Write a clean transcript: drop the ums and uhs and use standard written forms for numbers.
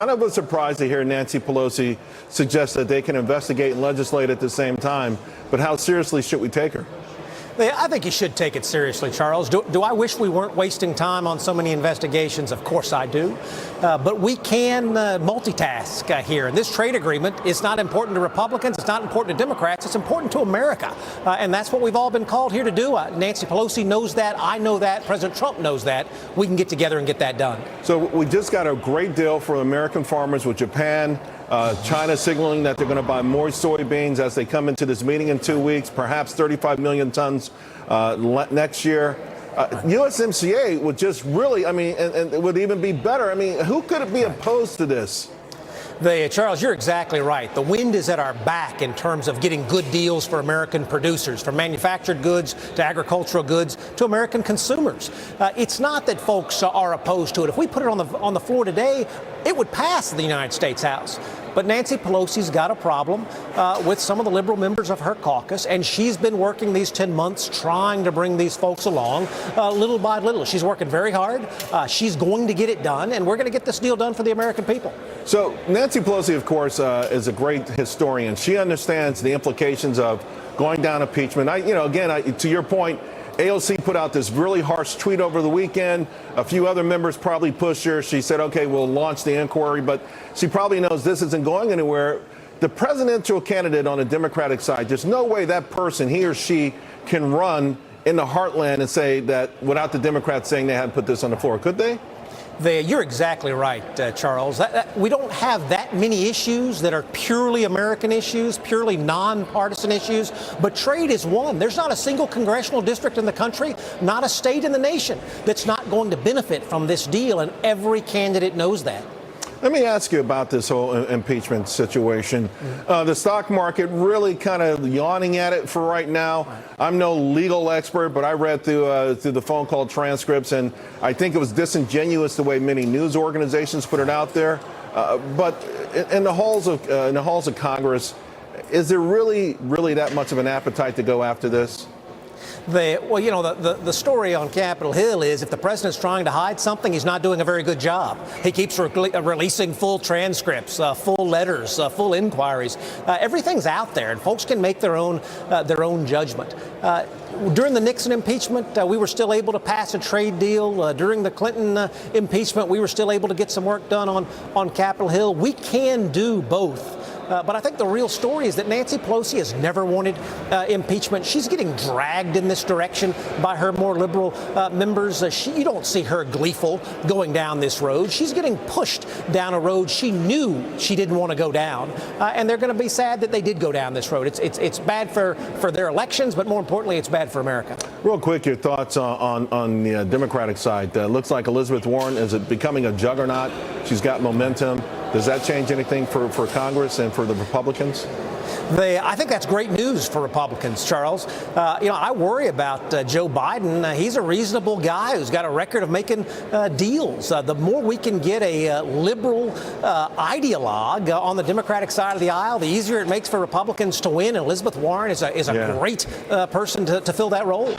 Kind of a surprise to hear Nancy Pelosi suggest that they can investigate and legislate at the same time. But how seriously should we take her? I think you should take it seriously, Charles. Do I wish we weren't wasting time on so many investigations? Of course I do. But we can multitask here. And this trade agreement is not important to Republicans. It's not important to Democrats. It's important to America. And that's what we've all been called here to do. Nancy Pelosi knows that. I know that. President Trump knows that. We can get together and get that done. So we just got a great deal for American farmers with Japan. China signaling that they're going to buy more soybeans as they come into this meeting in 2 weeks, perhaps 35 million tons next year. USMCA would just really, and it would even be better. Who could be opposed to this? Charles, you're exactly right. The wind is at our back in terms of getting good deals for American producers, from manufactured goods to agricultural goods to American consumers. It's not that folks are opposed to it. If we put it on the floor today, it would pass the United States House. But Nancy Pelosi's got a problem with some of the liberal members of her caucus, and she's been working these 10 months trying to bring these folks along little by little. She's working very hard. She's going to get it done, and we're going to get this deal done for the American people. So Nancy Pelosi, of course, is a great historian. She understands the implications of going down impeachment. To your point, AOC put out this really harsh tweet over the weekend. A few other members probably pushed her. She said, OK, we'll launch the inquiry. But she probably knows this isn't going anywhere. The presidential candidate on the Democratic side, there's no way that person, he or she, can run in the heartland and say that without the Democrats saying they hadn't put this on the floor. Could they? You're exactly right, Charles. We don't have that many issues that are purely American issues, purely nonpartisan issues, but trade is one. There's not a single congressional district in the country, not a state in the nation, that's not going to benefit from this deal, and every candidate knows that. Let me ask you about this whole impeachment situation. The stock market really kind of yawning at it for right now. I'm no legal expert, but I read through the phone call transcripts, and I think it was disingenuous the way many news organizations put it out there. But in the halls of Congress, is there really that much of an appetite to go after this? The story on Capitol Hill is if the president's trying to hide something, he's not doing a very good job. He keeps releasing full transcripts, full letters, full inquiries. Everything's out there, and folks can make their own judgment. During the Nixon impeachment, we were still able to pass a trade deal. During the Clinton impeachment, we were still able to get some work done on Capitol Hill. We can do both. But I think the real story is that Nancy Pelosi has never wanted impeachment. She's getting dragged in this direction by her more liberal members. You don't see her gleeful going down this road. She's getting pushed down a road she knew she didn't want to go down. And they're going to be sad that they did go down this road. It's bad for their elections, but more importantly, it's bad for America. Real quick, your thoughts on the Democratic side. Looks like Elizabeth Warren is becoming a juggernaut. She's got momentum. Does that change anything for Congress and for the Republicans? I think that's great news for Republicans, Charles. I worry about Joe Biden. He's a reasonable guy who's got a record of making deals. The more we can get a liberal ideologue on the Democratic side of the aisle, the easier it makes for Republicans to win. And Elizabeth Warren is a great person to fill that role.